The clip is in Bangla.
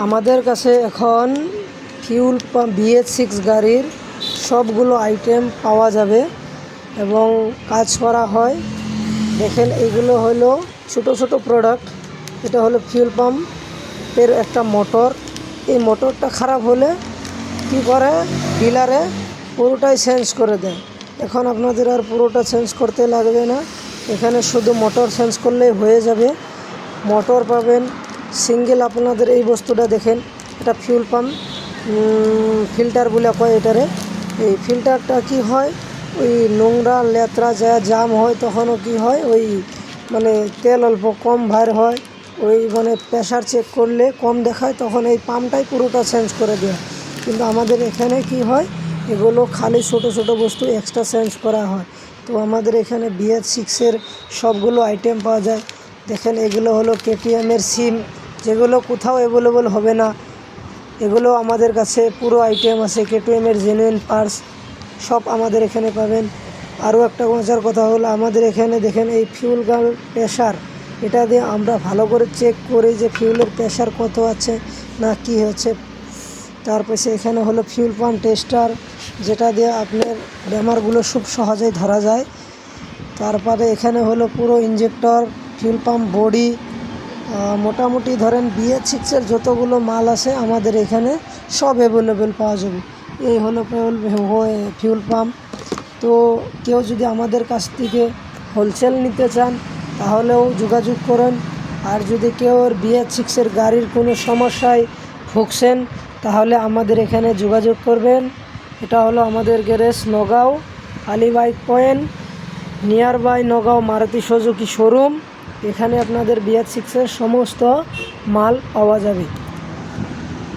আমাদের কাছে এখন ফিউল পাম্প BH6 গাড়ির সবগুলো আইটেম পাওয়া যাবে এবং কাজ করা হয়। দেখেন এইগুলো হলো ছোট ছোট প্রোডাক্ট। এটা হলো ফিউল পাম্পের একটা মোটর। এই মোটরটা খারাপ হলে কি করে ডিলারে পুরোটাই চেঞ্জ করে দেয়। এখন আপনাদের আর পুরোটা চেঞ্জ করতে লাগবে না, এখানে শুধু মোটর চেঞ্জ করলেই হয়ে যাবে। মোটর পাবেন সিঙ্গেল। আপনাদের এই বস্তুটা দেখেন, এটা ফিউল পাম্প ফিল্টার বলে কয় এটারে। এই ফিল্টারটা কি হয়, ওই নোংরা লেত্রা যা জাম হয় তখনও কি হয়, ওই মানে তেল অল্প কম বাইর হয়, ওই মানে প্রেশার চেক করলে কম দেখায়, তখন এই পাম্পটাই পুরোটা চেঞ্জ করে দেয়। কিন্তু আমাদের এখানে কি হয়, এগুলো খালি ছোট ছোট বস্তু এক্সট্রা চেঞ্জ করা হয়। তো আমাদের এখানে BH6-এর সবগুলো আইটেম পাওয়া যায়। দেখেন এগুলো হলো KTM-এর সিম, যেগুলো কোথাও অ্যাভেলেবল হবে না, এগুলো আমাদের কাছে পুরো আইটেম আছে। KTM-এর জেনুইন পার্টস সব আমাদের এখানে পাবেন। আরও একটা মজার কথা হলো, আমাদের এখানে দেখেন এই ফিউল গান প্রেশার, এটা দিয়ে আমরা ভালো করে চেক করি যে ফিউলের প্রেশার কত আছে না কি হচ্ছে। তারপরে এখানে হলো ফিউল পাম্প টেস্টার, যেটা দিয়ে আপনার বেমারগুলো খুব সহজেই ধরা যায়। তারপরে এখানে হলো পুরো ইঞ্জেক্টর, ফিউল পাম্প বডি, মোটামুটি ধরেন BH6-এর যতগুলো মাল আছে আমাদের এখানে সব অ্যাভেলেবেল পাওয়া যাবে। এই হলো ফিউল পাম্প। তো কেউ যদি আমাদের কাছ থেকে হোলসেল নিতে চান তাহলেও যোগাযোগ করেন। আর যদি কেউ BH6-এর গাড়ির কোনো সমস্যায় ভুগছেন তাহলে আমাদের এখানে যোগাযোগ করবেন। এটা হলো আমাদের garage Nagaon Ali bike point, near by Nagaon Maruti Suzuki showroom. এখানে আপনাদের BH6-এর সমস্ত মাল পাওয়া যাবে।